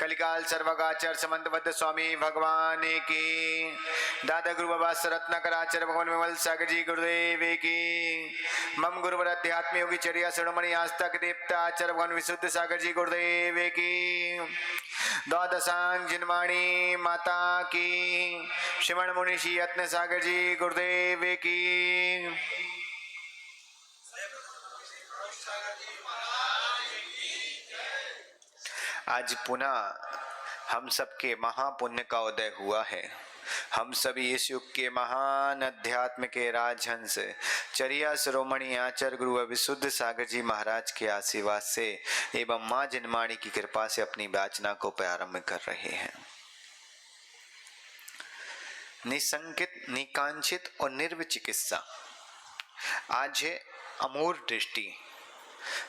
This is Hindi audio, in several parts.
कलिकाल सर्वगाचार्य समंतबद्ध स्वामी भगवान की, दादा गुरु बाबा सरत्नाकराचार्य भगवान विमल सागर जी गुरुदेव की, मम गुरुवर अध्यात्म योगी चर्या शिरोमणि आस्था के देवता आचार्य भगवान विशुद्ध सागर जी गुरुदेव की, द्वादशांग जिनवाणी माता की, श्रवण मुनि श्री यत्न सागर जी गुरुदेव की। आज पुनः हम सबके महापुण्य का उदय हुआ है। हम सभी इस युग के महान अध्यात्म के राजहंस चर्या शिरोमणि आचार्य गुरु विशुद्ध सागर जी महाराज के आशीर्वाद से एवं मां जिनवाणी की कृपा से अपनी वाचना को प्रारंभ कर रहे हैं। निसंकित, निकांक्षित और निर्विचिकित्सा। आज है अमूर्त दृष्टि।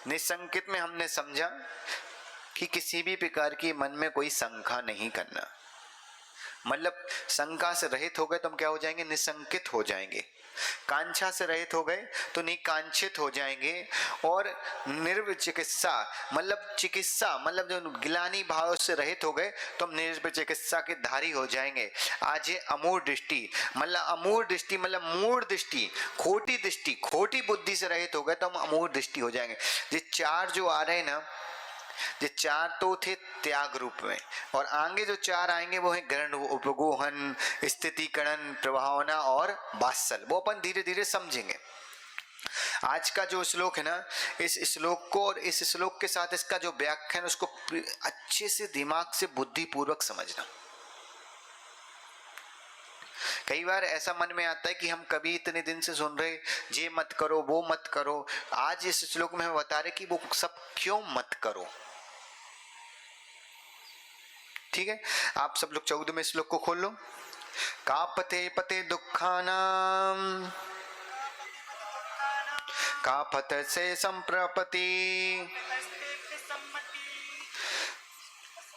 निसंकित में हमने समझा कि किसी भी प्रकार की मन में कोई शंका नहीं करना, मतलब शंका से रहित हो गए तो हम क्या हो जाएंगे? निसंकित हो जाएंगे। कांक्षा से रहित हो गए तो निकांक्षित हो जाएंगे। और निर्विचिकित्सा मतलब चिकित्सा मतलब जो गिलानी भाव से रहित हो गए तो हम निर्विचिकित्सा के धारी हो जाएंगे। आज ये अमूढ़ दृष्टि मतलब अमूढ़ दृष्टि मतलब मूढ़ दृष्टि, खोटी दृष्टि, खोटी बुद्धि से रहित हो गए तो हम अमूढ़ दृष्टि हो जाएंगे। ये चार जो आ रहे हैं ना, ये चार तो थे त्याग रूप में, और आगे जो चार आएंगे वो है ग्रहण, उपगोहन, स्थितिकरण, प्रभावना और वात्सल। वो अपन धीरे धीरे समझेंगे। आज का जो श्लोक है ना, इस श्लोक को और इस श्लोक के साथ इसका जो व्याख्यान उसको अच्छे से दिमाग से बुद्धि पूर्वक समझना। कई बार ऐसा मन में आता है कि हम कभी इतने दिन से सुन रहे ये मत करो वो मत करो, आज इस श्लोक में हम बता रहे कि वो सब क्यों मत करो। ठीक है, आप सब लोग 14वें श्लोक को खोल लो। कापते पते दुखानाम कापत से संप्रपति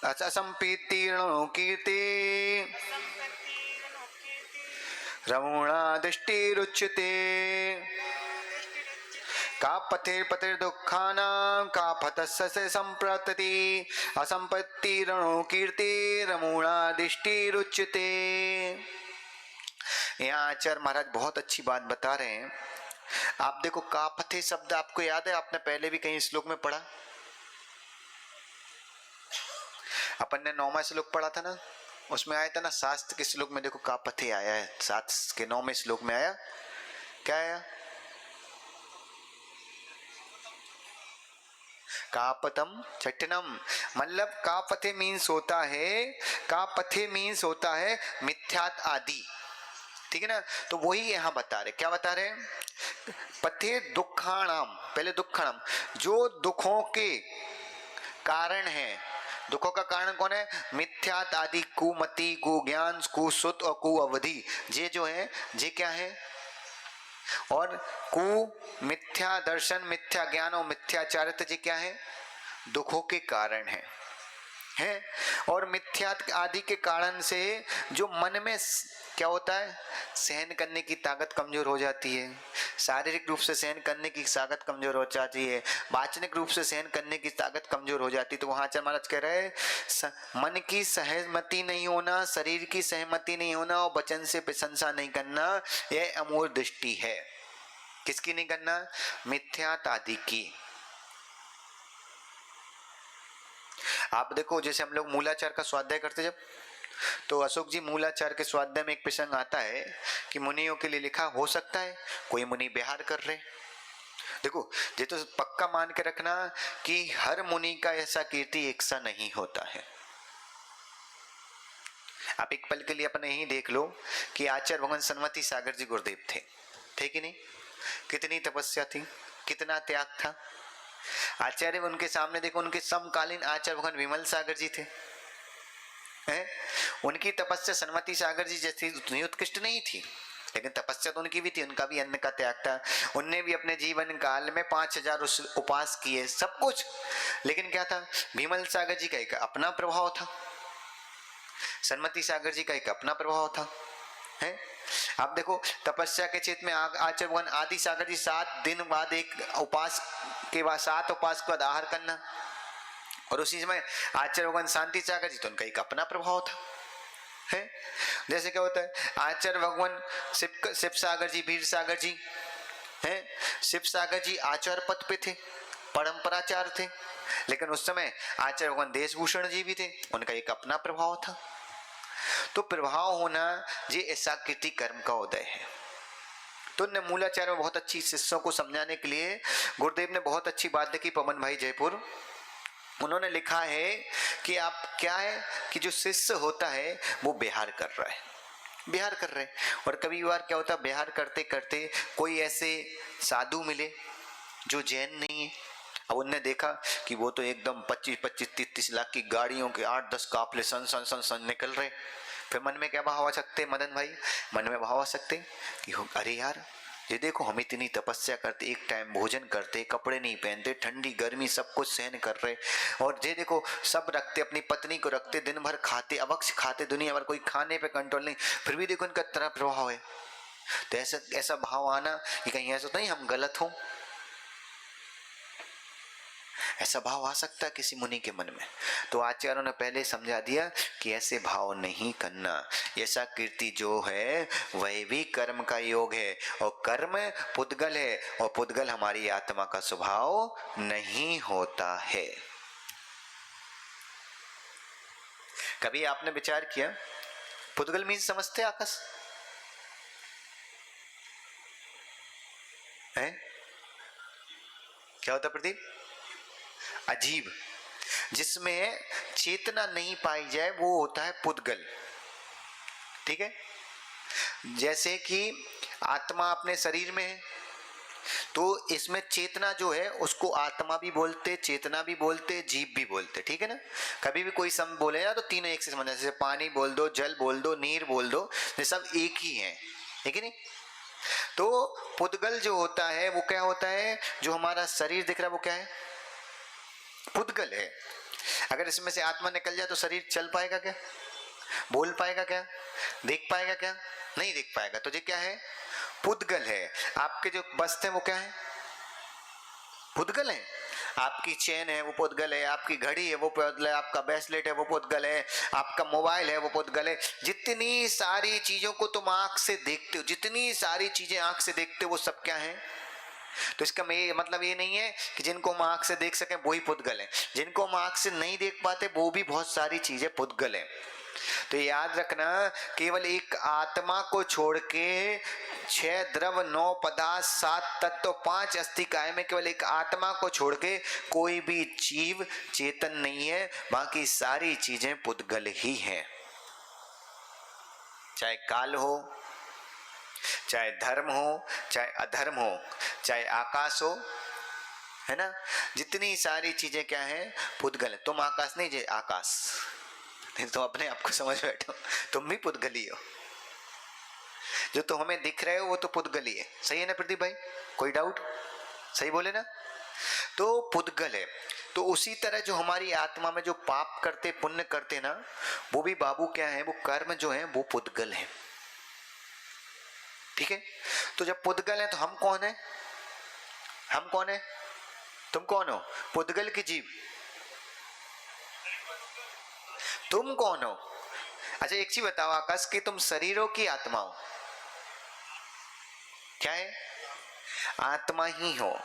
असंपीतीर्णो कीर्ति रमणा दृष्टिरुच्यते। कापते पते दुखानां कापतस्य संप्रतति असंपत्तिरणो कीर्ति रमूणा दृष्टिरुच्यते। यहाँ आचार्य महाराज बहुत अच्छी बात बता रहे हैं। आप देखो, कापथे शब्द आपको याद है? आपने पहले भी कहीं श्लोक में पढ़ा। अपन ने 9वां श्लोक पढ़ा था ना, उसमें आया था ना शास्त्र के श्लोक में। देखो कापथे आया है, 7 के 9वें श्लोक में आया। क्या आया? कापतम चट्टनम, मतलब कापथे मीन्स होता है, कापथे मीन्स होता है मिथ्यात आदि। ठीक है ना, तो वही यहां बता रहे। क्या बता रहे? पथे दुखाणाम, पहले दुखाणाम, जो दुखों के कारण है। दुखों का कारण कौन है? मिथ्यात आदि, कुमति, कुज्ञान, कुसुत और कुअवधि। ये जो है ये क्या है? और कु मिथ्या दर्शन, मिथ्या ज्ञान और मिथ्याचारित्र जी क्या है? दुखों के कारण है। और मिथ्या आदि के कारण से जो मन में क्या होता है? सहन करने की ताकत कमजोर हो जाती है। शारीरिक रूप से सहन करने की ताकत कमजोर हो जाती है, वाचनिक रूप से सहन करने की ताकत कमजोर हो जाती है। तो वहां आचार्य महाराज कह रहे हैं मन की सहमति नहीं होना, शरीर की सहमति नहीं होना और वचन से प्रशंसा नहीं करना, यह अमूढ़ दृष्टि है। किसकी नहीं करना? मिथ्यात आदि की। आप देखो, जैसे हम लोग मूलाचार का स्वाध्याय करते जब, तो अशोक जी मूलाचार के स्वाध्याय में एक प्रसंग आता है कि मुनियों के लिए लिखा हो सकता है कोई मुनि विहार कर रहे। देखो, ये तो पक्का मान के रखना कि हर मुनि का ऐसा कीर्ति एक सा नहीं होता है। आप एक पल के लिए अपने ही देख लो कि आचार्य भगवान सन्मति सागर जी गुरुदेव थे कि नहीं? कितनी तपस्या थी, कितना त्याग था। आचार्य उनके सामने देखो, उनके समकालीन आचार्य भगवान विमल सागर जी थे। उनकी तपस्या सन्मति सागर जी जैसी उतनी उत्कृष्ट नहीं थी, लेकिन तपस्या तो उनकी भी थी। उनका भी अन्न का त्याग था। उनने भी अपने जीवन काल में 5000 उपास किए, सब कुछ। लेकिन क्या था? विमल सागर जी का एक अपना प्रभाव था, सन्मति सागर जी का एक अपना प्रभाव था। है आप देखो, तपस्या के क्षेत्र में आचार्य भगवान आदि सागर जी 7 दिन बाद एक उपास के बाद 7 उपास के बाद आहार करना, और उसी समय आचार्य भगवान शांति सागर जी, तो उनका एक अपना प्रभाव था है। जैसे क्या होता है, आचार्य भगवान शिव सागर जी, वीर सागर जी है, शिव सागर जी आचार्य पद पे थे, परंपराचार थे, लेकिन उस समय आचार्य भगवान देशभूषण जी भी थे, उनका एक अपना प्रभाव था। तो प्रभाव होना ये ऐसा कीर्ति कर्म का उदय है। तो ने मूलाचार्य में बहुत अच्छी शिष्यों को समझाने के लिए गुरुदेव ने बहुत अच्छी बात लिखी, पवन भाई जयपुर, उन्होंने लिखा है कि आप क्या है कि जो शिष्य होता है वो बिहार कर रहा है, बिहार कर रहे हैं, और कभी बार क्या होता है बिहार करते करते कोई ऐसे साधु मिले जो जैन नहीं है। अब उनने देखा कि वो तो एकदम 25-25, 33 लाख की गाड़ियों के 8-10 काफले सन सन सन सन निकल रहे, फिर मन में क्या भाव आ सकते मदन भाई, मन में भाव आ सकते कि अरे यार ये देखो हम इतनी तपस्या करते, एक टाइम भोजन करते, कपड़े नहीं पहनते, ठंडी गर्मी सब कुछ सहन कर रहे, और ये देखो सब रखते, अपनी पत्नी को रखते, दिन भर खाते, अवक्ष खाते, दुनिया भर कोई खाने पे कंट्रोल नहीं, फिर भी देखो इनका तरह प्रभाव है। तो ऐसा भाव आना कि कहीं ऐसा तो नहीं हम गलत हो, ऐसा भाव आ सकता है किसी मुनि के मन में। तो आचार्यों ने पहले समझा दिया कि ऐसे भाव नहीं करना, ऐसा कीर्ति जो है वह भी कर्म का योग है, और कर्म पुद्गल है, और पुद्गल हमारी आत्मा का स्वभाव नहीं होता है। कभी आपने विचार किया पुद्गल मीन समझते आकाश है क्या होता प्रदीप? अजीब, जिसमें चेतना नहीं पाई जाए वो होता है पुद्गल। ठीक है, जैसे कि आत्मा अपने शरीर में है, तो इसमें चेतना जो है उसको आत्मा भी बोलते, चेतना भी बोलते, जीव भी बोलते। ठीक है ना, कभी भी कोई सम बोले ना तो तीनों एक से समझना, जैसे पानी बोल दो, जल बोल दो, नीर बोल दो, ये सब एक ही है, ठीक है नहीं। तो पुद्गल जो होता है वो क्या होता है, जो हमारा शरीर दिख रहा है वो क्या है, पुद्गल है। अगर इसमें से आत्मा निकल जाए तो शरीर चल पाएगा क्या, बोल पाएगा क्या, देख पाएगा क्या, नहीं देख पाएगा। तो ये क्या है, पुद्गल है। आपके जो वस्त्र है वो क्या है, पुद्गल है। आपकी चेन है वो पुद्गल है, आपकी घड़ी है वो पुद्गल है, आपका ब्रेसलेट है वो पुद्गल है, आपका मोबाइल है वो पुद्गल है। जितनी सारी चीजों को तुम आंख से देखते हो, जितनी सारी चीजें आंख से देखते हो वो सब क्या है। तो इसका मतलब ये नहीं है कि जिनको हम आंख से देख सकें वही पुद्गल है, जिनको हम आंख से नहीं देख पाते वो भी बहुत सारी चीजें पुद्गल है। तो याद रखना, केवल एक आत्मा को छोड़ के 6 द्रव 9 पदार्थ 7 तत्व 5 अस्थिकाय में केवल एक आत्मा को छोड़ के कोई भी जीव चेतन नहीं है, बाकी सारी चीजें पुद्गल ही हैं। चाहे काल हो, चाहे धर्म हो, चाहे अधर्म हो, चाहे आकाश हो, है ना, जितनी सारी चीजें क्या है, पुद्गल है। तुम आकाश नहीं, जे आकाश नहीं, तुम अपने आप को समझ बैठो, तुम भी पुद्गली हो। जो तो हमें दिख रहे हो वो तो पुद्गली है, सही है ना प्रदीप भाई, कोई डाउट, सही बोले ना। तो पुद्गल है। तो उसी तरह जो हमारी आत्मा में जो पाप करते पुण्य करते ना, वो भी बाबू क्या है, वो कर्म जो है वो पुद्गल है। ठीक है, तो जब पुद्गल है तो हम कौन है, हम कौन है, तुम कौन हो, पुद्गल की जीव, तुम कौन हो। अच्छा एक चीज बताओ आकाश, कि तुम शरीरों की आत्मा हो, क्या है, आत्मा ही हो।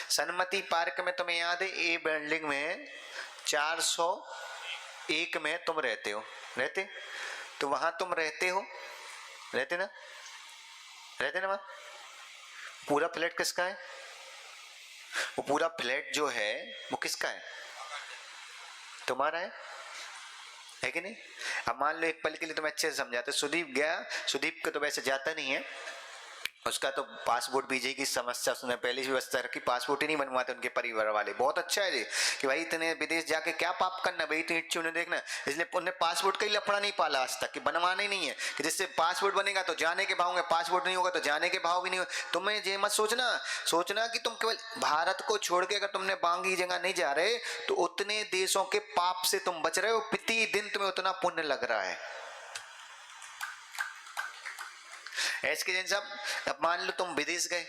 सन्मति पार्क में तुम्हें याद है, ए बिल्डिंग में 401 में तुम रहते हो, रहते, तो वहां तुम रहते हो, रहते ना, रहते ना वहां। पूरा फ्लैट किसका है, वो पूरा फ्लैट जो है वो किसका है, तुम्हारा है कि नहीं। अब मान लो एक पल के लिए तुम्हें अच्छे से समझाते, सुदीप गया, सुदीप को तो वैसे जाता नहीं है, उसका तो पासपोर्ट वीजे की समस्या उसने पहले ही व्यवस्था रखी, पासपोर्ट ही नहीं बनवाते उनके परिवार वाले। बहुत अच्छा है जी कि भाई इतने विदेश जाके क्या पाप करना भाई, इतनी इच्छा उन्हें देखना, इसलिए उन्हें पासपोर्ट का ही लफड़ा नहीं पाला आज तक, कि बनवाना ही नहीं है, कि जिससे पासपोर्ट बनेगा तो जाने के भाव होंगे, पासपोर्ट नहीं होगा तो जाने के भाव भी नहीं होगा। तुम्हें ये मत सोचना कि तुम केवल भारत को छोड़ के अगर तुमने बाकी जगह नहीं जा रहे तो उतने देशों के पाप से तुम बच रहे हो, प्रति दिन तुम्हें उतना पुण्य लग रहा है। एस के जैन साहब, अब मान लो तुम विदेश गए,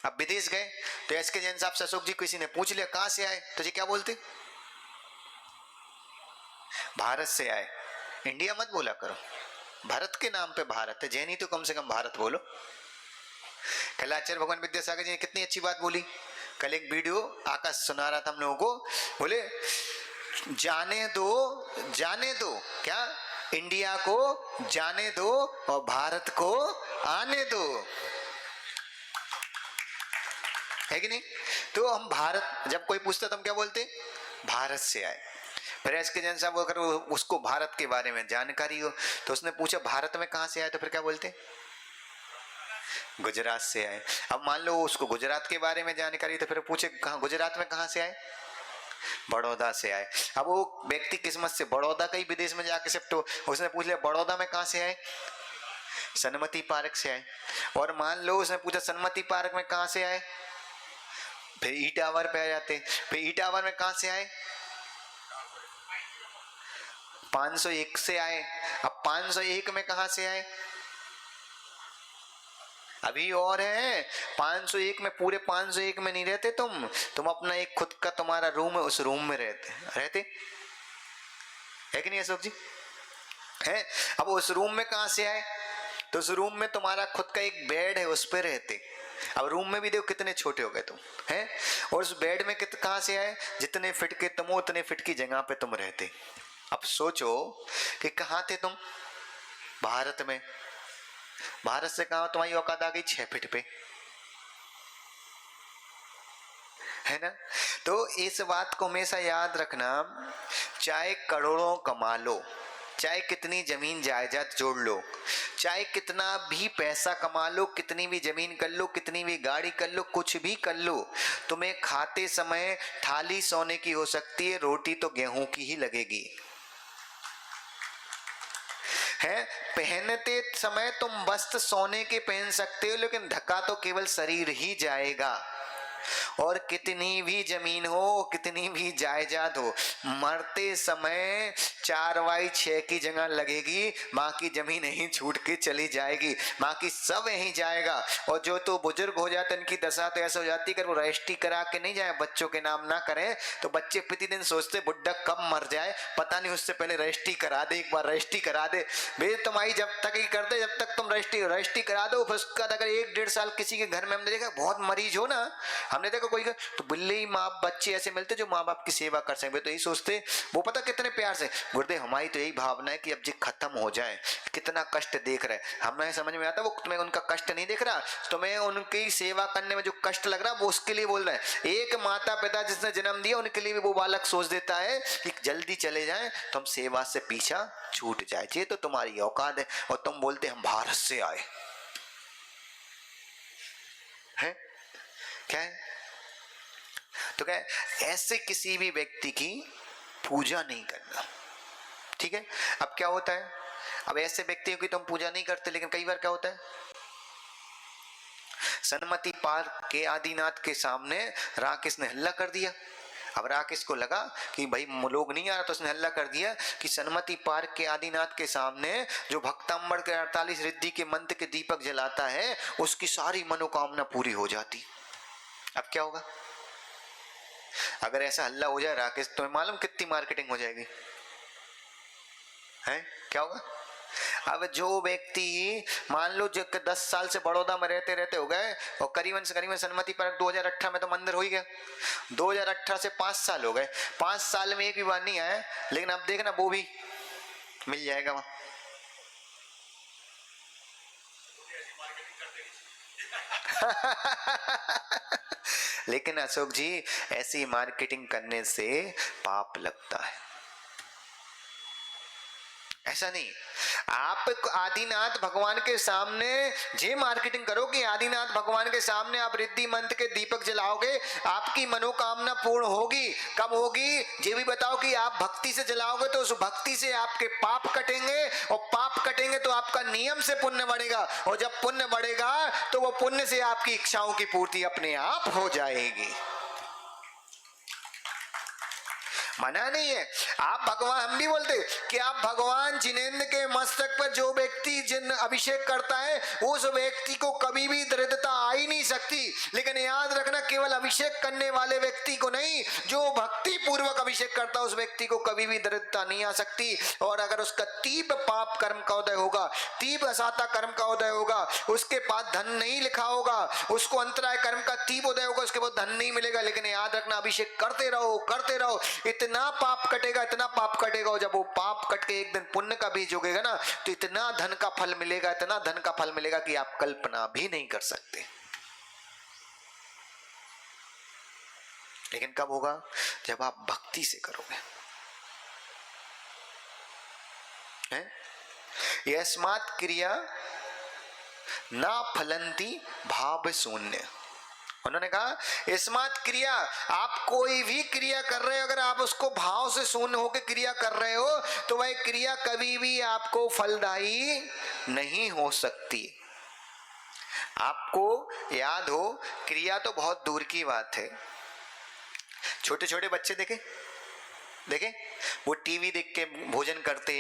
अब विदेश गए तो एस के जैन साहब से अशोक जी किसी ने पूछ लिया कहां से आए, तो जी क्या बोलते, भारत से आए, इंडिया मत बोला करो, भारत के नाम पे भारत है, जैनी तो कम से कम भारत बोलो। कल आचार्य भगवान विद्यासागर जी ने कितनी अच्छी बात बोली। कल एक वीडियो आकाश सुना रहा था हम लोगों को, बोले जाने दो क्या, इंडिया को जाने दो और भारत को आने दो, है कि नहीं? तो हम भारत, जब कोई पूछता तो हम क्या बोलते, भारत से आए। फिर एस के जैन साहब अगर उसको भारत के बारे में जानकारी हो तो उसने पूछा भारत में कहां से आए, तो फिर क्या बोलते, गुजरात से आए। अब मान लो उसको गुजरात के बारे में जानकारी, तो फिर पूछे कहां, गुजरात में कहां से आए, बड़ौदा से आए। अब वो व्यक्ति किस्मत से बड़ौदा का ही विदेश में जाके शिफ्ट हो, उसने पूछ लिया बड़ौदा में कहां से आए, सनमती पार्क से आए। और मान लो उसने पूछा सनमती पार्क में कहां से आए, फिर ई टावर पे आ जाते, फिर ई टावर में कहां से आए, 501 से आए। अब 501 में कहां से आए, अभी और है 501 में, पूरे 501 में नहीं रहते तुम अपना एक खुद का तुम्हारा रूम है, उस रूम में रहते है कि नहीं अशोक जी, है? अब उस रूम में कहां से आए, तो उस रूम में तुम्हारा खुद का एक बेड है, उस पे रहते। अब रूम में भी देखो कितने छोटे हो गए तुम, हैं? और उस बेड में कहां से आए, जितने फिट के तुम हो उतने फिट की जगह पे तुम रहते। अब सोचो कि कहां थे तुम, भारत में। भारत से कहां तुम्हारी औकात आ गई, 6 फीट पे, है ना? तो इस बात को हमेशा याद रखना, चाहे करोड़ों कमा लो, चाहे कितनी जमीन जायदाद जोड़ लो, चाहे कितना भी पैसा कमा लो, कितनी भी जमीन कर लो, कितनी भी गाड़ी कर लो, कुछ भी कर लो, तुम्हें खाते समय थाली सोने की हो सकती है, रोटी तो गेहूं की ही लगेगी, है? पहनते समय तुम वस्त्र सोने के पहन सकते हो, लेकिन ढका तो केवल शरीर ही जाएगा। और कितनी भी जमीन हो, कितनी भी जायदाद हो, मरते समय 4x6 की जगह लगेगी, बाकी जमीन यहीं छूट के चली जाएगी, बाकी सब यहीं जाएगा। और जो तो बुजुर्ग हो जाते इनकी दशा तो ऐसा हो जाती है, वो रजिस्ट्री करा के नहीं जाए, बच्चों के नाम ना करें, तो बच्चे प्रतिदिन सोचते बुड्ढा कब मर जाए, पता नहीं, उससे पहले रजिस्ट्री करा दे, एक बार रजिस्ट्री करा दे। भाई तुम्हारी जब तक ही करते, जब तक तुम रजिस्ट्री करा दो, फिर उसका अगर 1-1.5 साल किसी के घर में हमने देखा, बहुत मरीज हो ना, हमने देखा कोई तो बिल्ले ही माँ बच्चे ऐसे मिलते जो माँ बाप की सेवा कर सके, तो यही सोचते, वो पता कितने प्यार से, गुरुदेव हमारी तो यही भावना है कि अब जी खत्म हो जाए, कितना कष्ट देख रहे, हमें समझ में आता, वो तुम्हें उनका कष्ट नहीं दिख रहा, तुम्हें उनकी सेवा करने में जो कष्ट लग रहा वो उसके लिए बोल रहे हैं। एक माता पिता जिसने जन्म दिया उनके लिए भी वो बालक सोच देता है कि जल्दी चले जाए तो हम सेवा से पीछा छूट जाए, ये तो तुम्हारी औकात है, और तुम बोलते हम भारत से आए हैं, क्या है? तो क्या, ऐसे किसी भी व्यक्ति की पूजा नहीं करना, ठीक है? अब क्या होता है, अब ऐसे व्यक्तियों की तुम पूजा नहीं करते, लेकिन कई बार क्या होता है, सनमती पार्क के आदिनाथ के सामने राकेश ने हल्ला कर दिया। अब राकेश को लगा कि भाई लोग नहीं आ रहा, तो उसने हल्ला कर दिया कि सनमती पार्क के आदिनाथ के सामने जो भक्तांबर के 48 रिद्धि के मंत्र के दीपक जलाता है, उसकी सारी मनोकामना पूरी हो जाती। अब क्या होगा, अगर ऐसा हल्ला हो जाए राकेश, तुम्हें मालूम कितनी मार्केटिंग हो जाएगी, है? क्या होगा? अब जो व्यक्ति मान लो जो 10 साल से बड़ौदा में रहते रहते हो गए, और करीबन से करीबन सनमती पार्क 2018 में तो मंदिर हो ही गया, 2018 से 5 साल हो गए, 5 साल में एक भी बार नहीं आया, लेकिन अब देखना वो भी मिल जाएगा वहां। लेकिन अशोक जी, ऐसी मार्केटिंग करने से पाप लगता है, ऐसा नहीं। आप आदिनाथ भगवान के सामने जे मार्केटिंग करो कि आदिनाथ भगवान के सामने आप रिद्धि मंत्र के दीपक जलाओगे, आपकी मनोकामना पूर्ण होगी। कब होगी, ये भी बताओ कि आप भक्ति से जलाओगे तो उस भक्ति से आपके पाप कटेंगे, और पाप कटेंगे तो आपका नियम से पुण्य बढ़ेगा, और जब पुण्य बढ़ेगा तो वो पुण्य से आपकी इच्छाओं की पूर्ति अपने आप हो जाएगी। मना नहीं है। आप भगवान, हम भी बोलते कि आप भगवान जिनेंद्र के मस्तक पर जो व्यक्ति जिन अभिषेक करता है उस व्यक्ति को कभी भी दरिद्रता आ ही नहीं सकती। लेकिन याद रखना, केवल अभिषेक करने वाले व्यक्ति को नहीं, जो भक्ति पूर्वक अभिषेक करता है उस व्यक्ति को कभी भी दरिद्रता नहीं आ सकती। और अगर उसका तीव्र पाप कर्म का उदय होगा, तीव्र असाता कर्म का उदय होगा, उसके पास धन नहीं लिखा होगा, उसको अंतराय कर्म का तीव्र उदय होगा, उसके बाद धन नहीं मिलेगा। लेकिन याद रखना, अभिषेक करते रहो करते रहो, इतना पाप कटेगा, इतना पाप कटेगा। और जब वो पाप कट के एक दिन पुण्य का बीज उगेगा ना, तो इतना धन का फल मिलेगा, इतना धन का फल मिलेगा कि आप कल्पना भी नहीं कर सकते। लेकिन कब होगा? जब आप भक्ति से करोगे। यस्मात् क्रिया ना फलंती भाव शून्य। उन्होंने कहा यस्मात् क्रिया, आप कोई भी क्रिया कर रहे हो, अगर आप उसको भाव से शून्य होकर क्रिया कर रहे हो तो वह क्रिया कभी भी आपको फलदायी नहीं हो सकती। आपको याद हो, क्रिया तो बहुत दूर की बात है। छोटे छोटे बच्चे देखे वो टीवी देख के भोजन करते,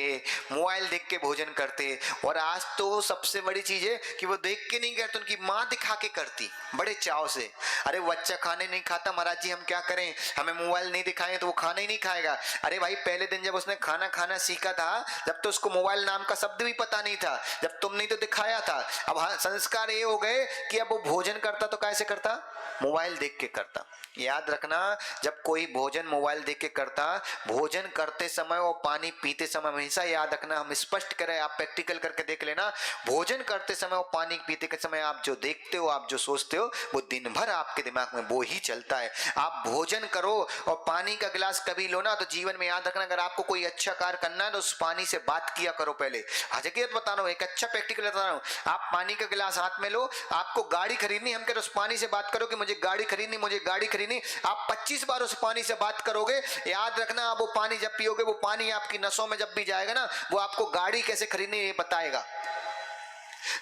मोबाइल देख के भोजन करते। और आज तो सबसे बड़ी चीज है कि वो देख के नहीं करते, उनकी माँ दिखा के करती बड़े चाव से। अरे बच्चा खाने नहीं खाता, महाराज जी हम क्या करें, हमें मोबाइल नहीं दिखाएं तो वो खाना ही नहीं खाएगा। अरे भाई, पहले दिन जब उसने खाना खाना सीखा था, जब तो उसको मोबाइल नाम का शब्द भी पता नहीं था, जब तुमने तो दिखाया था। अब हाँ, संस्कार ये हो गए कि अब वो भोजन करता तो कैसे करता? मोबाइल देख के करता। याद रखना, जब कोई भोजन मोबाइल देख के करता, भोजन करते समय और पानी पीते समय हमेशा याद रखना, हम स्पष्ट करें, आप प्रैक्टिकल करके देख लेना, भोजन करते समय और पानी पीते के समय आप जो देखते हो, आप जो सोचते हो, वो दिन भर आपके दिमाग में वो ही चलता है। आप भोजन करो और पानी का गिलास कभी लो ना, तो जीवन में याद रखना, अगर आपको कोई अच्छा कार्य करना है तो उस पानी से बात किया करो पहले। हकीकत बता रहा हूँ, एक अच्छा प्रैक्टिकल बता रहा हूँ। आप पानी का गिलास हाथ में लो, आपको गाड़ी खरीदनी, हम कह रहे उस पानी से बात करो कि मुझे गाड़ी खरीदनी, मुझे गाड़ी खरीदनी। आप 25 बार उस पानी से बात करोगे, याद रखना, आप वो पानी जब पियोगे, वो पानी आपकी नसों में जब भी जाएगा ना, वो आपको गाड़ी कैसे खरीदनी ये बताएगा।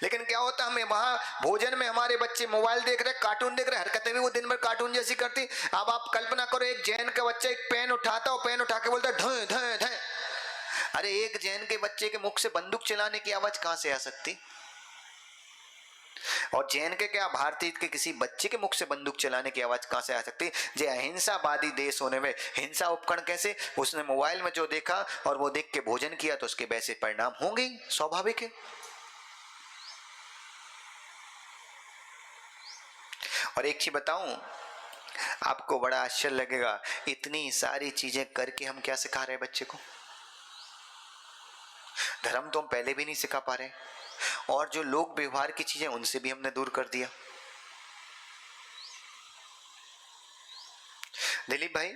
लेकिन क्या होता, हमें वहां भोजन में हमारे बच्चे मोबाइल देख रहे, कार्टून देख रहे, हरकतें भी वो दिन भर कार्टून जैसी करती। अब आप कल्पना करो, एक जैन का बच्चा एक पेन उठाता, और पेन उठा के बोलता ढं ढं ढं। अरे एक जैन के बच्चे के मुख से बंदूक चलाने की आवाज कहां से आ सकती? और जैन के क्या, भारतीय के किसी बच्चे के मुख से बंदूक चलाने की आवाज कहां से आ सकती? जे अहिंसावादी देश होने में हिंसा उपकरण कैसे? उसने मोबाइल में जो देखा और वो देख के भोजन किया, तो उसके वैसे परिणाम होंगे, स्वाभाविक है। और एक चीज बताऊं, आपको बड़ा आश्चर्य लगेगा, इतनी सारी चीजें करके हम क्या सिखा रहे हैं बच्चे को? धर्म तो हम पहले भी नहीं सिखा पा रहे, और जो लोक व्यवहार की चीजें उनसे भी हमने दूर कर दिया। दिलीप भाई,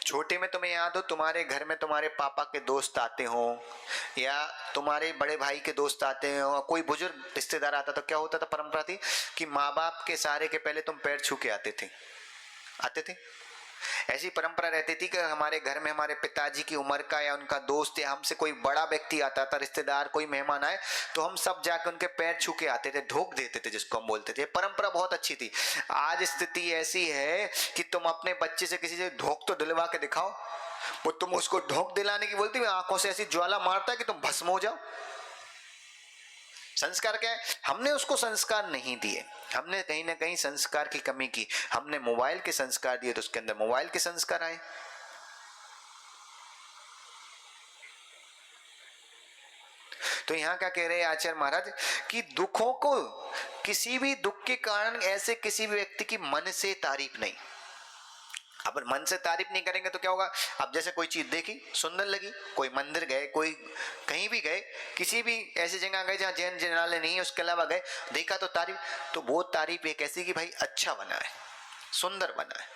छोटे में तुम्हें याद हो, तुम्हारे घर में तुम्हारे पापा के दोस्त आते हो या तुम्हारे बड़े भाई के दोस्त आते हो, कोई बुजुर्ग रिश्तेदार आता, तो क्या होता था? परंपरा थी कि माँ बाप के सहारे के पहले तुम पैर छू के आते थे। ऐसी परंपरा रहती थी कि हमारे घर में हमारे पिताजी की उम्र का या उनका दोस्त या हमसे कोई बड़ा व्यक्ति आता था, रिश्तेदार कोई मेहमान आए, तो हम सब जाकर उनके पैर छू के आते थे, ढोक देते थे, जिसको हम बोलते थे। परंपरा बहुत अच्छी थी। आज स्थिति ऐसी है कि तुम अपने बच्चे से किसी से ढोक तो दिलवा के दिखाओ, वो तुम उसको ढोक दिलाने की बोलती है, आंखों से ऐसी ज्वाला मारता है कि तुम भस्म हो जाओ। संस्कार क्या है? हमने उसको संस्कार नहीं दिए, हमने कहीं ना कहीं संस्कार की कमी की। हमने मोबाइल के संस्कार दिए तो उसके अंदर मोबाइल के संस्कार आए। तो यहां क्या कह रहे हैं आचार्य महाराज कि दुखों को, किसी भी दुख के कारण ऐसे किसी भी व्यक्ति की मन से तारीफ नहीं। अब मन से तारीफ नहीं करेंगे तो क्या होगा? अब जैसे कोई चीज देखी, सुंदर लगी, कोई मंदिर गए, कोई कहीं भी गए, किसी भी ऐसी जगह गए जहां जैन जनालय नहीं है, उसके अलावा गए, देखा तो तारीफ, तो वो तारीफ एक ऐसी कि भाई अच्छा बना है, सुंदर बना है,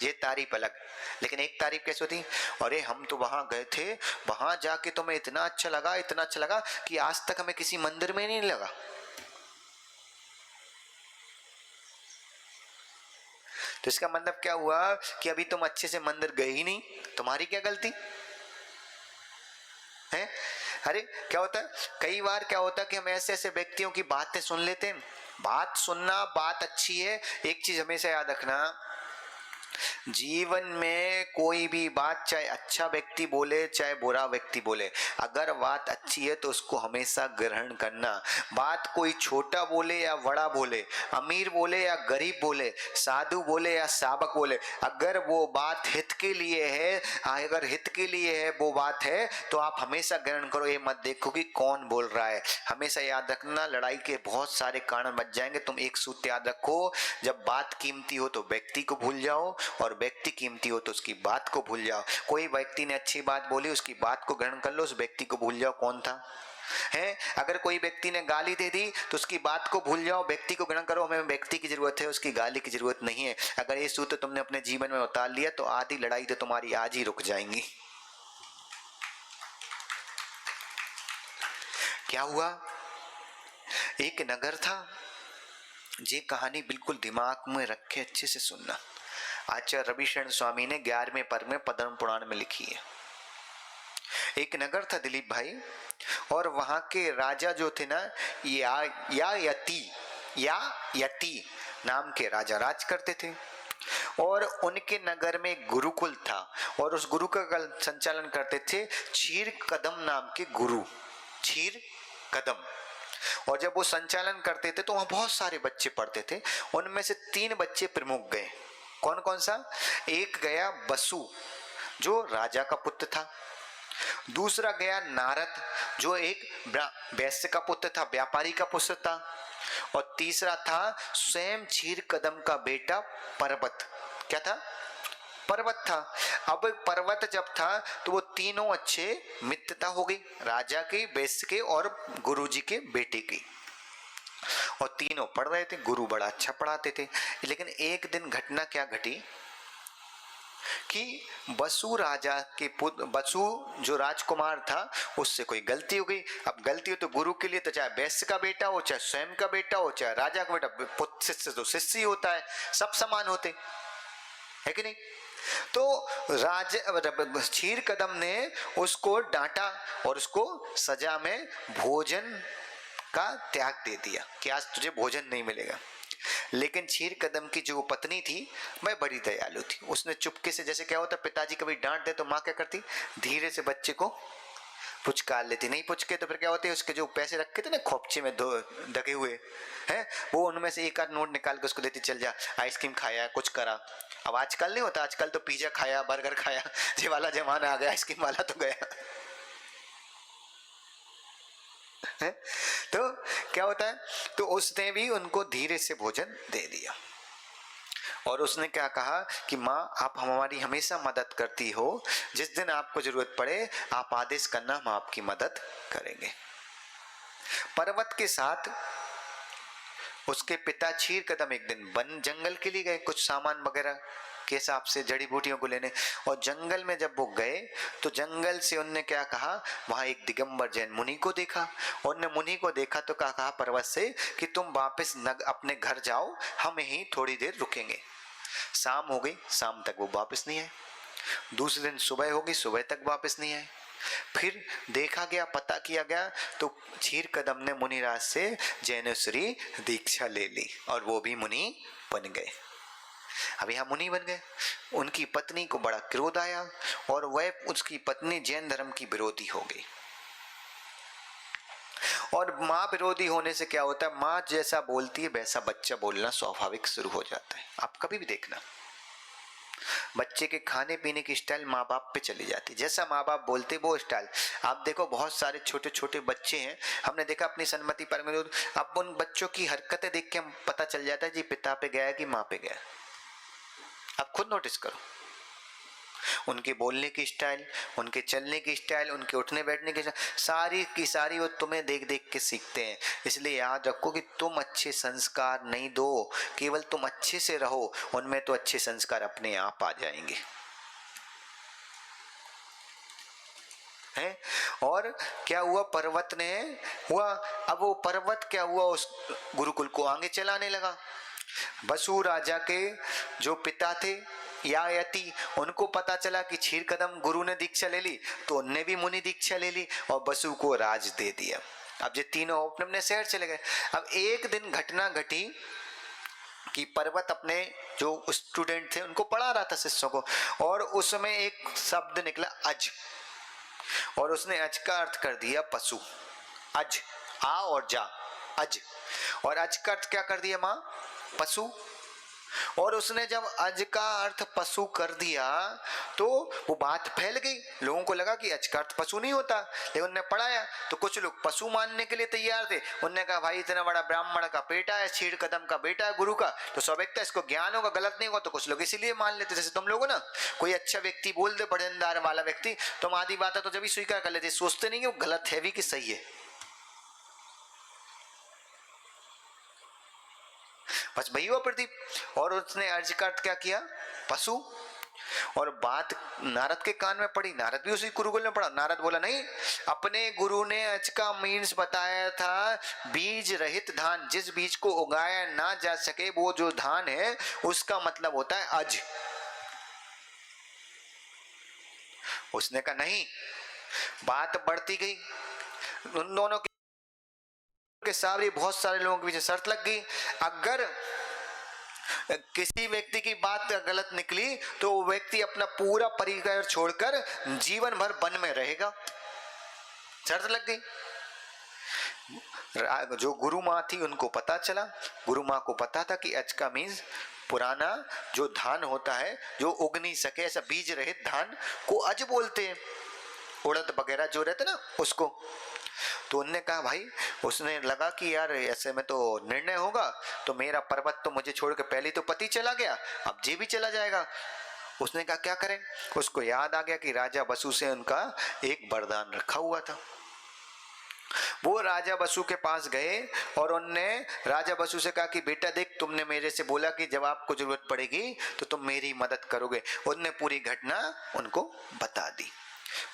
ये तारीफ अलग। लेकिन एक तारीफ कैसे होती? अरे हम तो वहां गए थे, वहां जाके तुम्हें इतना अच्छा लगा, इतना अच्छा लगा कि आज तक हमें किसी मंदिर में नहीं लगा। तो इसका मतलब क्या हुआ कि अभी तुम अच्छे से मंदिर गए ही नहीं, तुम्हारी क्या गलती है? अरे क्या होता है, कई बार क्या होता है कि हम ऐसे ऐसे व्यक्तियों की बातें सुन लेते हैं। बात सुनना बात अच्छी है, एक चीज हमेशा याद रखना, जीवन में कोई भी बात, चाहे अच्छा व्यक्ति बोले चाहे बुरा व्यक्ति बोले, अगर बात अच्छी है तो उसको हमेशा ग्रहण करना। बात कोई छोटा बोले या बड़ा बोले, अमीर बोले या गरीब बोले, साधु बोले या साबक बोले, अगर वो बात हित के लिए है, अगर हित के लिए है वो बात है, तो आप हमेशा ग्रहण करो। ये मत देखो कि कौन बोल रहा है। हमेशा याद रखना, लड़ाई के बहुत सारे कारण बच जाएंगे। तुम एक सूत्र याद रखो, जब बात कीमती हो तो व्यक्ति को भूल जाओ, और व्यक्ति कीमती हो तो उसकी बात को भूल जाओ। कोई व्यक्ति ने अच्छी बात बोली, उसकी बात को ग्रहण कर लो, उस व्यक्ति को भूल जाओ कौन था है। अगर कोई व्यक्ति ने गाली दे दी तो उसकी बात को भूल जाओ, व्यक्ति को ग्रहण करो। हमें व्यक्ति की जरूरत है, उसकी गाली की जरूरत नहीं है। अगर ये सूत्र तुमने अपने जीवन में उतार लिया तो आधी लड़ाई तो तुम्हारी आज ही रुक जाएंगी। क्या हुआ, एक नगर था। ये कहानी बिल्कुल दिमाग में रखे अच्छे से सुनना। आचार्य रविशरण स्वामी ने 11वें पर्व में पद्म पुराण में लिखी है। एक नगर था दिलीप भाई, और वहां के राजा जो थे ना, या यति नाम के राजा राज करते थे। और उनके नगर में गुरुकुल था, और उस गुरु का संचालन करते थे क्षीर कदम नाम के गुरु, क्षीर कदम। और जब वो संचालन करते थे तो वहां बहुत सारे बच्चे पढ़ते थे। उनमें से 3 बच्चे प्रमुख गए। कौन कौन सा? एक गया बसु, जो राजा का पुत्र था। दूसरा गया नारद, जो एक वैश्य का पुत्र था, व्यापारी का पुत्र था। और तीसरा था स्वयं क्षीर कदम का बेटा पर्वत। क्या था? पर्वत था। अब पर्वत जब था तो वो तीनों अच्छे मित्रता हो गई, राजा के, वैश्य के और गुरुजी के बेटे की। और तीनों पढ़ रहे थे, गुरु बड़ा अच्छा पढ़ाते थे। लेकिन एक दिन घटना क्या घटी कि बसु राजा के पुत्र, बसु जो राजकुमार था, उससे कोई गलती हो गई। अब गलती हो तो गुरु के लिए तो चाहे वैश्य का बेटा हो, चाहे स्वयं का बेटा हो, चाहे राजा का बेटा, पुत्र शिष्य तो शिष्य ही होता है, सब समान होते है कि नहीं। तो क्षीर कदम ने उसको डांटा और उसको सजा में भोजन का त्याग दे दिया कि आज तुझे भोजन नहीं मिलेगा। लेकिन क्षीर कदम की जो पत्नी थी वह बड़ी दयालु थी। उसने चुपके से, जैसे क्या होता पिताजी कभी डांट दे तो माँ क्या करती, धीरे से बच्चे को पुचकार लेती। नहीं पुचके तो फिर क्या होते, उसके जो पैसे रखे थे ना खोपचे में दगे हुए हैं, वो उनमें से एक आध नोट निकाल के उसको देती, चल जा आइसक्रीम खाया, कुछ करा। अब आजकल नहीं होता, आजकल तो पिज्जा खाया, बर्गर खाया, ये वाला जमाना आ गया, आइसक्रीम वाला तो गया है? तो क्या होता है, तो उसने भी उनको धीरे से भोजन दे दिया। और उसने क्या कहा कि माँ आप हमारी हमेशा मदद करती हो, जिस दिन आपको जरूरत पड़े आप आदेश करना, हम आपकी मदद करेंगे। पर्वत के साथ उसके पिता क्षीर कदम एक दिन वन जंगल के लिए गए, कुछ सामान वगैरह के हिसाब से जड़ी बूटियों को लेने। और जंगल में जब वो गए तो जंगल से उनने क्या कहा, वहां एक दिगंबर जैन मुनि को देखा। उनने मुनि को देखा तो क्या कहा पर्वत से कि तुम वापस अपने घर जाओ, हम यहीं थोड़ी देर रुकेंगे। शाम हो गई, शाम तक वो वापस नहीं आए। दूसरे दिन सुबह हो गई, सुबह तक वापस नहीं आए। फिर देखा गया, पता किया गया तो क्षीर कदम ने मुनिराज से जैनेश्वरी दीक्षा ले ली और वो भी मुनि बन गए। अब यहाँ मुनि बन गए। उनकी पत्नी को बड़ा क्रोध आया और वह, उसकी पत्नी जैन धर्म की विरोधी हो गई। और माँ विरोधी होने से क्या होता है, माँ जैसा बोलती है वैसा बच्चा बोलना स्वाभाविक शुरू हो जाता है। आप कभी भी देखना, बच्चे के खाने पीने की स्टाइल माँ बाप पे चली जाती, जैसा माँ बाप बोलते वो स्टाइल। आप देखो बहुत सारे छोटे छोटे बच्चे हैं, हमने देखा अपनी सन्मति पर में, अब उन बच्चों की हरकतें देख के हम पता चल जाता है जी पिता पे गया है कि माँ पे गया। आप खुद नोटिस करो, उनके बोलने की स्टाइल, उनके चलने की स्टाइल, उनके उठने बैठने की स्टाइल, सारी की सारी वो तुम्हें देख देख के सीखते हैं। इसलिए याद रखो कि तुम अच्छे संस्कार नहीं दो, केवल तुम अच्छे से रहो, उनमें तो अच्छे संस्कार अपने आप आ जाएंगे है। और क्या हुआ, पर्वत ने हुआ, अब वो पर्वत क्या हुआ, उस गुरुकुल को आगे चलाने लगा। बसु राजा के जो पिता थे या यति, उनको पता चला कि क्षीर कदम गुरु ने दीक्षा ले ली, तो उनने भी मुनि दीक्षा ले ली और बसु को राज दे दिया। अब ये तीनों अपने अपने शहर चले गए। अब एक दिन घटना घटी कि पर्वत अपने जो स्टूडेंट थे उनको पढ़ा रहा था शिष्यों को, और उसमें एक शब्द निकला अज, और उसने अज का अर्थ कर दिया पशु। अज, आ और जा, अज, और अज का अर्थ क्या कर दिया माँ? पशु। और उसने जब अज का अर्थ पशु कर दिया तो वो बात फैल गई, लोगों को लगा कि अज का अर्थ पशु नहीं होता, लेकिन उन्होंने पढ़ाया तो कुछ लोग पशु मानने के लिए तैयार थे। उन्होंने कहा भाई इतना बड़ा ब्राह्मण का बेटा है, क्षीर कदम का बेटा है गुरु का, तो स्वाभाविकता इसको ज्ञान होगा, गलत नहीं होगा, तो कुछ लोग इसीलिए मान लेते। जैसे तुम लोग ना, कोई अच्छा व्यक्ति बोल दे, बड़ेदार वाला व्यक्ति, तुम आधी बात है तो जब भी स्वीकार कर लेते, सोचते नहीं कि वो गलत है भी कि सही है, बस वही हुआ प्रदीप। और उसने अर्ज का अर्थ क्या किया? पशु। और बात नारद के कान में पड़ी, नारद भी उसी गुरुकुल में पढ़ा। नारद बोला नहीं, अपने गुरु ने अज का मीन्स बताया था बीज रहित धान, जिस बीज को उगाया ना जा सके वो जो धान है उसका मतलब होता है अज। उसने कहा नहीं, बात बढ़ती गई, उन दोनों के सामने बहुत सारे लोगों के पीछे शर्त लग गई, अगर किसी व्यक्ति की बात गलत निकली तो वो व्यक्ति अपना पूरा परिवार छोड़कर जीवन भर वन में रहेगा। शर्त लग गई। जो गुरु माँ थी उनको पता चला, गुरु माँ को पता था कि अच का मीन्स पुराना जो धान होता है जो उग नहीं सके, ऐसा बीज रहित धान को अज बोलते हैं, उड़द वगैरह जो रहते ना उसको। तो उनने कहा भाई, उसने लगा कि यार ऐसे में तो निर्णय होगा, तो मेरा पर्वत तो मुझे छोड़ के पहले तो पति चला गया, अब जी भी चला जाएगा। उसने कहा क्या करें? उसको याद आ गया कि राजा बसु से उनका एक वरदान रखा हुआ था। वो राजा बसु के पास गए और उनने राजा बसु से कहा कि बेटा देख, तुमने मेरे से बोला कि जब आपको जरूरत पड़ेगी तो तुम मेरी मदद करोगे। उनने पूरी घटना उनको बता दी,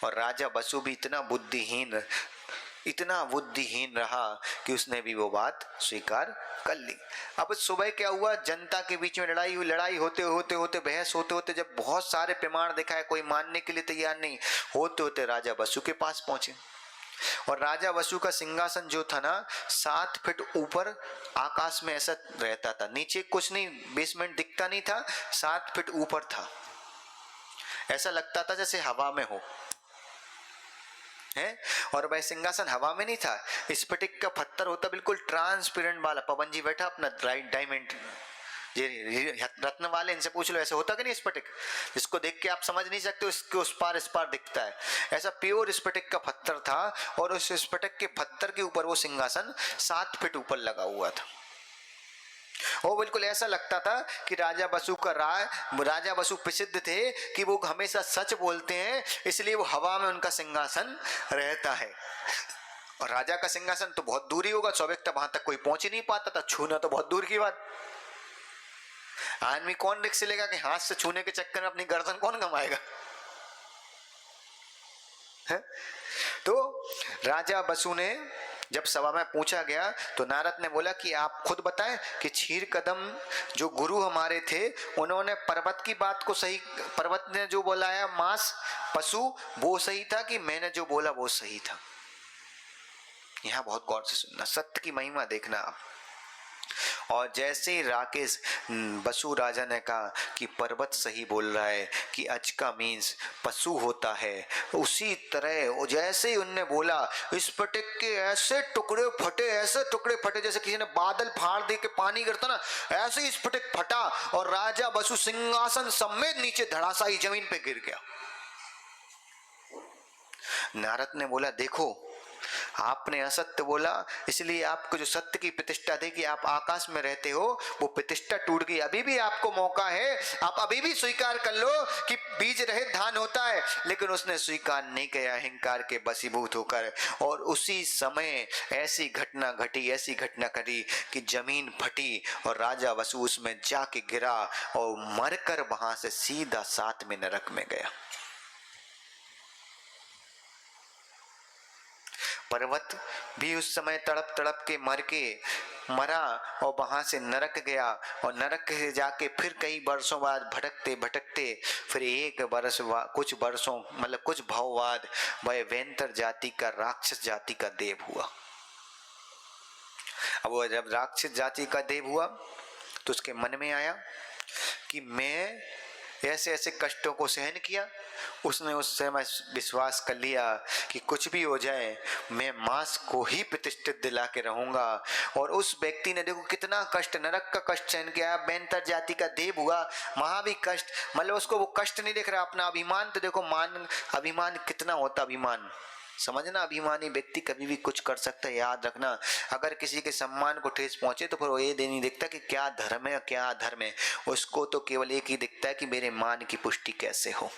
और राजा बसु भी इतना बुद्धिहीन रहा कि उसने भी वो बात स्वीकार कर ली। अब सुबह क्या हुआ, जनता के बीच में लड़ाई होते होते बहस होते होते जब बहुत सारे प्रमाण दिखाए, कोई मानने के लिए तैयार नहीं, होते होते राजा बसु के पास पहुंचे। और राजा बसु का सिंहासन जो था ना 7 फीट ऊपर आकाश में ऐसा रहता था, नीचे कुछ नहीं, बेसमेंट दिखता नहीं था, 7 फीट ऊपर था। ऐसा लगता था जैसे हवा में हो है। और वह सिंहासन हवा में नहीं था, स्फटिक का पत्थर होता बिल्कुल ट्रांसपेरेंट वाला। पवन जी बैठा अपना डायमंड, ये रत्न वाले, इनसे पूछ लो ऐसे होता कि नहीं स्फटिक, जिसको देख के आप समझ नहीं सकते, उसके उस पार इस पार दिखता है, ऐसा प्योर स्फटिक का पत्थर था। और उस स्फटिक के पत्थर के ऊपर वो सिंहासन 7 फीट ऊपर लगा हुआ था। वो बिल्कुल ऐसा लगता था कि राजा बसु प्रसिद्ध थे कि वो हमेशा सच बोलते हैं, इसलिए वो हवा में उनका सिंहासन रहता है। और राजा का सिंहासन तो बहुत दूरी होगा, स्वाभाविकता वहां तक कोई पहुंच ही नहीं पाता था, छूना तो बहुत दूर की बात। आदमी कौन रिक्स लेगा कि हाथ से छूने के चक्कर में अपनी गर्दन कौन कमाएगा? तो राजा बसु ने जब सभा में पूछा गया तो नारद ने बोला कि आप खुद बताएं कि क्षीर कदम जो गुरु हमारे थे उन्होंने पर्वत की बात को सही, पर्वत ने जो बोलाया मांस पशु वो सही था कि मैंने जो बोला वो सही था? यहां बहुत गौर से सुनना, सत्य की महिमा देखना आप। और जैसे ही राकेश बसु राजा ने कहा कि पर्वत सही बोल रहा है कि अच का मीन्स पशु होता है, उसी तरह जैसे ही उनने बोला स्फटिक के ऐसे टुकड़े फटे जैसे किसी ने बादल फाड़ दे के पानी गिरता ना, ऐसे ही स्फटिक फटा और राजा बसु सिंहासन समेत नीचे धड़ासाई जमीन पे गिर गया। नारद ने बोला देखो, आपने असत्य बोला, इसलिए आपको जो सत्य की प्रतिष्ठा थी कि आप आकाश में रहते हो वो प्रतिष्ठा टूट गई। अभी भी आपको मौका है, आप अभी भी स्वीकार कर लो कि बीज रहित धान होता है। लेकिन उसने स्वीकार नहीं किया अहंकार के वशीभूत होकर, और उसी समय ऐसी घटना घटी कि जमीन फटी और राजा बसु उसमें जाके गिरा और मरकर वहां से सीधा 7वें नरक में गया। पर्वत भी उस समय तड़प तड़प के मरा और वहां से नरक गया, और नरक से जाके फिर कई वर्षों बाद भटकते भटकते फिर कुछ वर्षों मतलब कुछ भाव बाद वह वेंतर जाति का राक्षस जाति का देव हुआ। अब वो जब राक्षस जाति का देव हुआ तो उसके मन में आया कि मैं ऐसे ऐसे कष्टों को सहन किया। उसने उस समय विश्वास कर लिया कि कुछ भी हो जाए मैं मांस को ही प्रतिष्ठित दिला के रहूंगा। और उस व्यक्ति ने देखो कितना कष्ट, नरक का कष्ट सहन किया, बेंतर जाति का देव हुआ, महावी कष्ट, मतलब उसको वो कष्ट नहीं दिख रहा। अपना अभिमान तो देखो, मान अभिमान कितना होता, अभिमान समझना। अभिमानी व्यक्ति कभी भी कुछ कर सकता है, याद रखना। अगर किसी के सम्मान को ठेस पहुंचे तो फिर वो ये नहीं दिखता कि क्या धर्म है क्या अधर्म है, उसको तो केवल एक ही दिखता है कि मेरे मान की पुष्टि कैसे हो।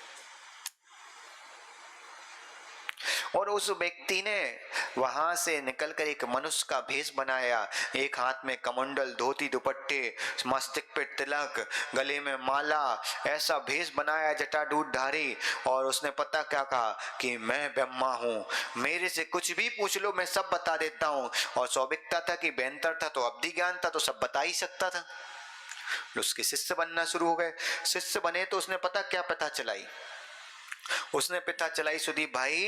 और उस व्यक्ति ने वहां से निकलकर एक मनुष्य का भेष बनाया, एक हाथ में कमंडल, धोती दुपट्टे, मस्तक पे तिलक, गले में माला, ऐसा भेष बनाया जटाधूधारी। और उसने पता क्या कहा कि मैं ब्रह्मा हूँ, मेरे से कुछ भी पूछ लो मैं सब बता देता हूँ। और स्वाभाविकता था कि बेंतर था तो अवधि ज्ञान था तो सब बता ही सकता था। उसके शिष्य बनना शुरू हो गए। शिष्य बने तो उसने पता क्या पता चलाई, उसने पता चलाई सुदीप भाई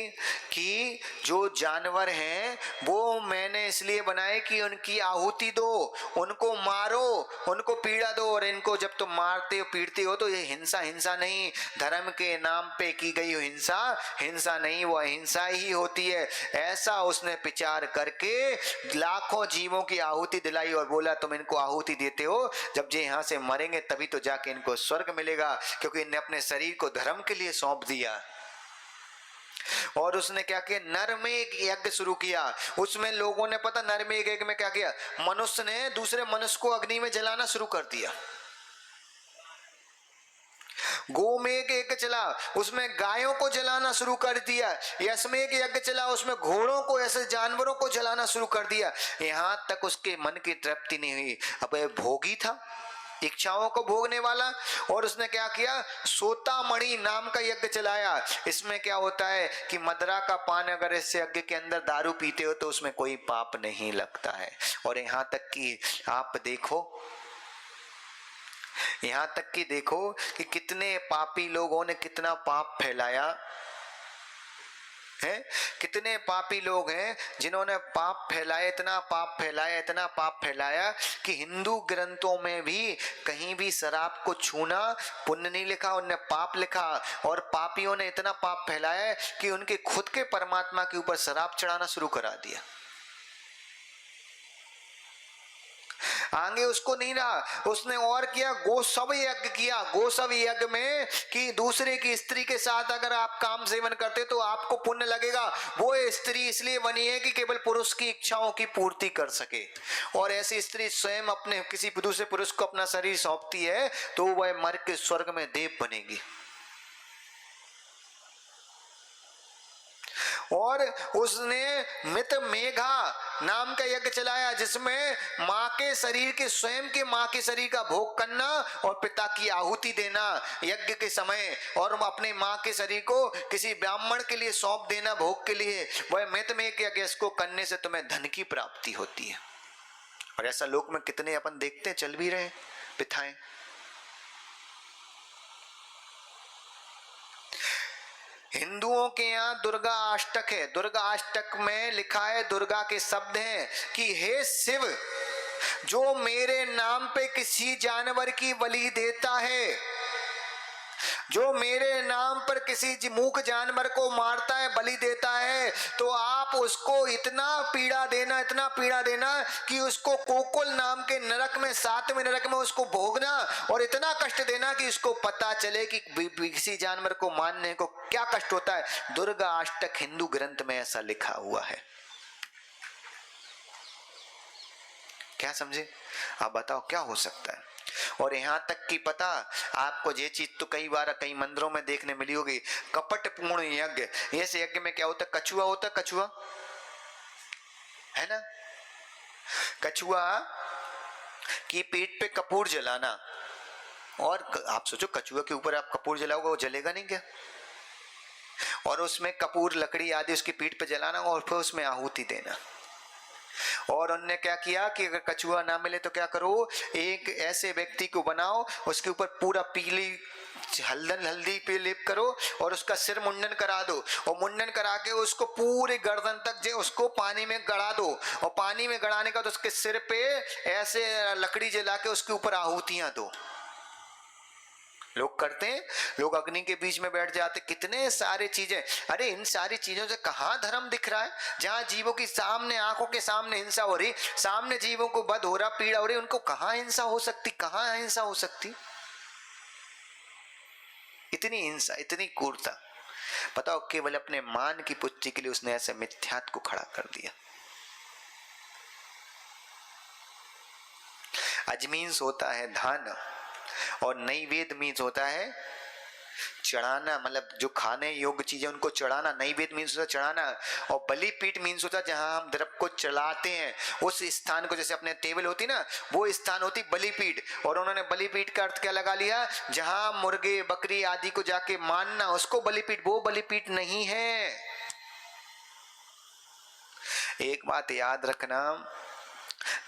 कि जो जानवर हैं वो मैंने इसलिए बनाए कि उनकी आहुति दो, उनको मारो, उनको पीड़ा दो। और इनको जब तुम मारते हो पीड़ते हो तो ये हिंसा हिंसा नहीं, धर्म के नाम पे की गई हो हिंसा हिंसा नहीं, वो अहिंसा ही होती है। ऐसा उसने विचार करके लाखों जीवों की आहुति दिलाई और बोला तुम इनको आहुति देते हो, जब ये यहाँ से मरेंगे तभी तो जाके इनको स्वर्ग मिलेगा, क्योंकि इन्हें अपने शरीर को धर्म के लिए सौंप दिया। और उसने क्या किया, नर में एक यज्ञ शुरू किया। उसमें लोगों ने पता नर में एक यज्ञ में क्या किया, मनुष्य ने दूसरे मनुष्य को अग्नि में जलाना शुरू कर दिया। गो में एक यज्ञ चला, उसमें गायों को जलाना शुरू कर दिया। यश में एक यज्ञ चला, उसमें घोड़ों को, ऐसे जानवरों को जलाना शुरू कर दिया। यहां तक उसके मन की तृप्ति नहीं हुई। अब वह भोगी था, इच्छाओं को भोगने वाला। और उसने क्या किया, सोतामणि नाम का यज्ञ चलाया। इसमें क्या होता है कि मदरा का पान अगर इस यज्ञ के अंदर दारू पीते हो तो उसमें कोई पाप नहीं लगता है। और यहां तक कि आप देखो, यहां तक कि देखो कि कितने पापी लोगों ने कितना पाप फैलाया है। कितने पापी लोग हैं जिन्होंने पाप फैलाया, इतना पाप फैलाया, इतना पाप फैलाया कि हिंदू ग्रंथों में भी कहीं भी शराब को छूना पुण्य नहीं लिखा, उन्हें पाप लिखा। और पापियों ने इतना पाप फैलाया कि उनके खुद के परमात्मा के ऊपर शराब चढ़ाना शुरू करा दिया। आगे उसको नहीं रहा, उसने और किया, गोसव यज्ञ किया। गोसव यज्ञ में कि दूसरे की स्त्री के साथ अगर आप काम सेवन करते तो आपको पुण्य लगेगा। वो स्त्री इसलिए बनी है कि केवल पुरुष की इच्छाओं की पूर्ति कर सके। और ऐसी स्त्री स्वयं अपने किसी दूसरे पुरुष को अपना शरीर सौंपती है तो वह मर के स्वर्ग में देव बनेगी। और उसने मित मेघा नाम का यज्ञ चलाया, जिसमें माँ के शरीर के, स्वयं के माँ के शरीर का भोग करना और पिता की आहुति देना यज्ञ के समय, और अपने माँ के शरीर को किसी ब्राह्मण के लिए सौंप देना भोग के लिए। वह मित मेघ यज्ञ, इसको करने से तुम्हें धन की प्राप्ति होती है। और ऐसा लोक में कितने अपन देखते हैं, चल भी रहे पिताएं। हिंदुओं के यहाँ दुर्गा अष्टक है। दुर्गा अष्टक में लिखा है, दुर्गा के शब्द हैं कि हे शिव, जो मेरे नाम पे किसी जानवर की बलि देता है, जो मेरे नाम पर किसी मूक जानवर को मारता है, बलि देता है, तो आप उसको इतना पीड़ा देना, इतना पीड़ा देना कि उसको कोकुल नाम के नरक में, 7वें नरक में उसको भोगना, और इतना कष्ट देना कि उसको पता चले कि किसी जानवर को मारने को क्या कष्ट होता है। दुर्गा अष्टक हिंदू ग्रंथ में ऐसा लिखा हुआ है। क्या समझे आप, बताओ क्या हो सकता है। और यहां तक कि पता आपको ये चीज तो कई बार कई मंदिरों में देखने मिली होगी, कपट पूर्ण यज्ञ। इस यज्ञ में क्या होता है, कछुआ होता है, कछुआ है ना, कछुआ की पीठ पे कपूर जलाना। और आप सोचो कछुआ के ऊपर आप कपूर जलाओगे, वो जलेगा नहीं क्या। और उसमें कपूर लकड़ी आदि उसकी पीठ पे जलाना और फिर उसमें आहुति देना। और उन्होंने क्या किया कि अगर कछुआ ना मिले तो क्या करो, एक ऐसे व्यक्ति को बनाओ, उसके ऊपर पूरा पीली हल्दी पे लेप करो और उसका सिर मुंडन करा दो, और मुंडन करा के उसको पूरे गर्दन तक जो उसको पानी में गड़ा दो, और पानी में गड़ाने का तो उसके सिर पे ऐसे लकड़ी जला के उसके ऊपर आहुतियां दो। लोग करते हैं, लोग अग्नि के बीच में बैठ जाते, कितने सारे चीजें। अरे इन सारी चीजों से कहां धर्म दिख रहा है? जहां जीवों की सामने, आंखों के सामने हिंसा हो रही, सामने जीवों को बध हो रहा, पीड़ा हो रही, उनको कहां हिंसा हो सकती? कहां हिंसा हो सकती? इतनी हिंसा, इतनी क्रूरता। बताओ, केवल अपने मान की पुष्टि के लिए उसने ऐसे मिथ्यात्व को खड़ा कर दिया। अज मीन्स होता है धान, और नैवेद्य मीन्स होता है चढ़ाना, मतलब जो खाने योग्य चीजें उनको चढ़ाना। नैवेद्य मीन्स होता है चढ़ाना, और बलिपीठ मीन्स होता है जहां हम द्रव्य को चढ़ाते हैं, उस स्थान को, जैसे अपने टेबल होती ना, वो स्थान होती बलिपीठ। और उन्होंने बलिपीठ का अर्थ क्या लगा लिया? जहां मुर्गे बकरी आदि को जाके मानना, उसको बलिपीठ। वो बलिपीठ नहीं है। एक बात याद रखना,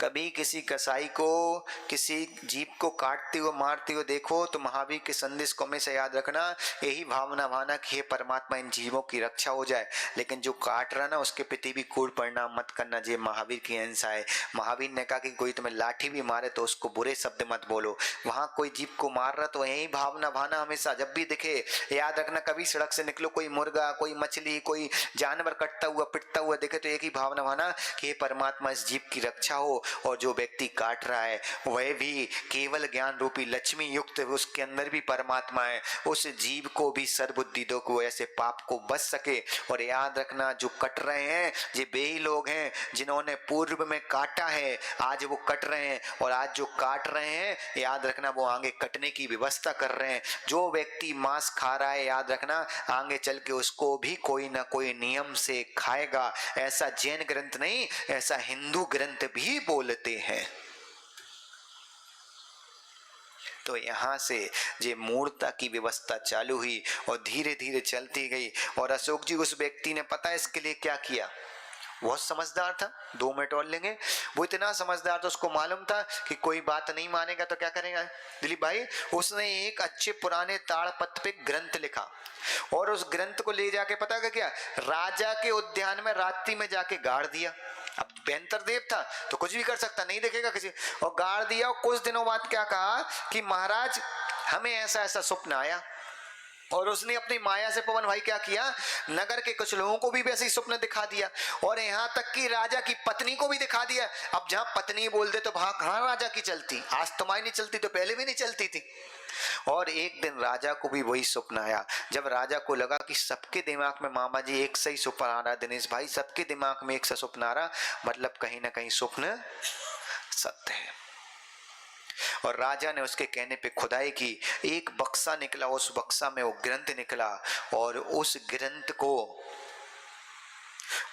कभी किसी कसाई को, किसी जीव को काटते हुए मारते हुए देखो तो महावीर के संदेश को हमेशा याद रखना, यही भावना भाना कि हे परमात्मा इन जीवों की रक्षा हो जाए। लेकिन जो काट रहा ना, उसके प्रति भी क्रूर परिणाम मत करना। जे महावीर की अहिंसा है। महावीर ने कहा कि कोई तुम्हें लाठी भी मारे तो उसको बुरे शब्द मत बोलो। वहां कोई जीव को मार रहा तो यही भावना भाना हमेशा जब भी दिखे याद रखना। कभी सड़क से निकलो, कोई मुर्गा, कोई मछली, कोई जानवर कटता हुआ पिटता हुआ दिखे तो एक ही भावना भाना कि हे परमात्मा इस जीव की रक्षा हो, और जो व्यक्ति काट रहा है वह भी केवल ज्ञान रूपी लक्ष्मी युक्त, उसके अंदर भी परमात्मा है। उस जीव को भी सद्बुद्धि दो को ऐसे पाप को बच सके। और याद रखना, जो कट रहे हैं ये वे ही लोग हैं जिन्होंने पूर्व में काटा है, आज वो कट रहे हैं। और आज जो काट रहे हैं, याद रखना वो आगे कटने की व्यवस्था कर रहे हैं। जो व्यक्ति मांस खा रहा है, याद रखना आगे चल के उसको भी कोई ना कोई नियम से खाएगा। ऐसा जैन ग्रंथ नहीं, ऐसा हिंदू ग्रंथ भी बोलते हैं। तो यहां से जे मूर्ता की व्यवस्था चालू हुई और धीरे धीरे चलती गई। और अशोक जी, उस व्यक्ति ने पता है इसके लिए क्या किया? बहुत समझदार था। 2 मिनट और लेंगे। वो इतना समझदार था, उसको मालूम था कि कोई बात नहीं मानेगा तो क्या करेगा दिलीप भाई? उसने एक अच्छे पुराने ताड़पत्र पे ग्रंथ लिखा, और उस ग्रंथ को ले जाके पता क्या, राजा के उद्यान में रात्रि में जाके गाड़ दिया। अब बेहतर देव था तो कुछ भी कर सकता, नहीं देखेगा किसी, और गाड़ दिया। और कुछ दिनों बाद क्या कहा कि महाराज हमें ऐसा ऐसा स्वप्न आया। और उसने अपनी माया से पवन भाई क्या किया, नगर के कुछ लोगों को भी वैसे ही स्वप्न दिखा दिया, और यहाँ तक कि राजा की पत्नी को भी दिखा दिया। अब जहां पत्नी बोल दे तो वहां कहां राजा की चलती? आज तुम्हारी नहीं चलती तो पहले भी नहीं चलती थी। और एक दिन राजा को भी वही स्वप्न आया। जब राजा को लगा कि सबके दिमाग में मामा जी एक सही स्वप्न आ रहा, दिनेश भाई सबके दिमाग में एक सा स्वप्न आ रहा, मतलब कहीं ना कहीं स्वप्न सत्य है। और राजा ने उसके कहने पे खुदाई की, एक बक्सा निकला, उस बक्सा में वो ग्रंथ निकला, और उस ग्रंथ को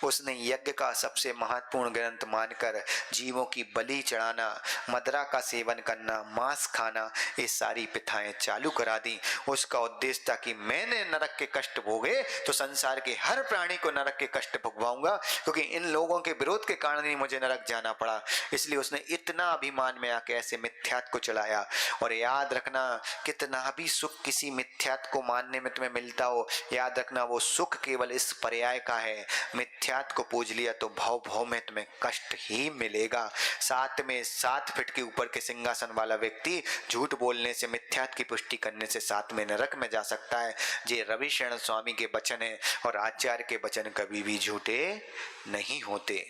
उसने यज्ञ का सबसे महत्वपूर्ण ग्रंथ मानकर जीवों की बलि चढ़ाना, मदरा का सेवन करना, मांस खाना, ये सारी प्रथाएं चालू करा दी। उसका उद्देश्य था कि मैंने नरक के कष्ट भोगे तो संसार के हर प्राणी को नरक के कष्ट भुगवाऊंगा, क्योंकि इन लोगों के विरोध के कारण ही मुझे नरक जाना पड़ा। इसलिए उसने इतना अभिमान में आके ऐसे मिथ्यात्व को चलाया। और याद रखना, कितना भी सुख किसी मिथ्यात्व को मानने में तुम्हें मिलता हो, याद रखना वो सुख केवल इस पर्याय का है। मिथ्यात्व को पूज लिया तो भाव भाव में तुम्हें कष्ट ही मिलेगा। 7 में 7 फीट के ऊपर के सिंहासन वाला व्यक्ति झूठ बोलने से, मिथ्यात्व की पुष्टि करने से 7 में नरक में जा सकता है। ये रविशरण स्वामी के वचन है, और आचार्य के वचन कभी भी झूठे नहीं होते।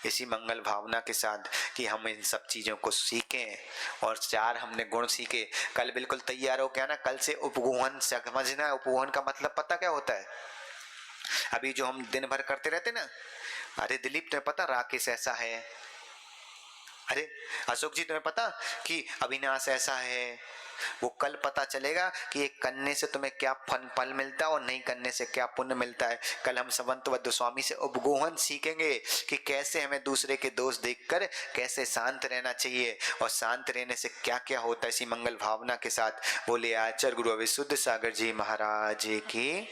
इसी मंगल भावना के साथ कि हम इन सब चीजों को सीखें, और 4 हमने गुण सीखे। कल बिल्कुल तैयार हो क्या ना, कल से उपगोहन समझना है। उपगोहन का मतलब पता क्या होता है? अभी जो हम दिन भर करते रहते ना, अरे दिलीप तुम्हें पता राकेश ऐसा है, अरे अशोक जी तुम्हें पता कि अविनाश ऐसा है, वो कल पता चलेगा कि एक करने से तुम्हें क्या फल मिलता है और नहीं करने से क्या पुण्य मिलता है। कल हम संवंतबद्ध स्वामी से उपगोहन सीखेंगे कि कैसे हमें दूसरे के दोष देखकर कैसे शांत रहना चाहिए, और शांत रहने से क्या क्या होता है। इसी मंगल भावना के साथ बोले आचार्य गुरु अविशुद्ध सागर जी महाराज की।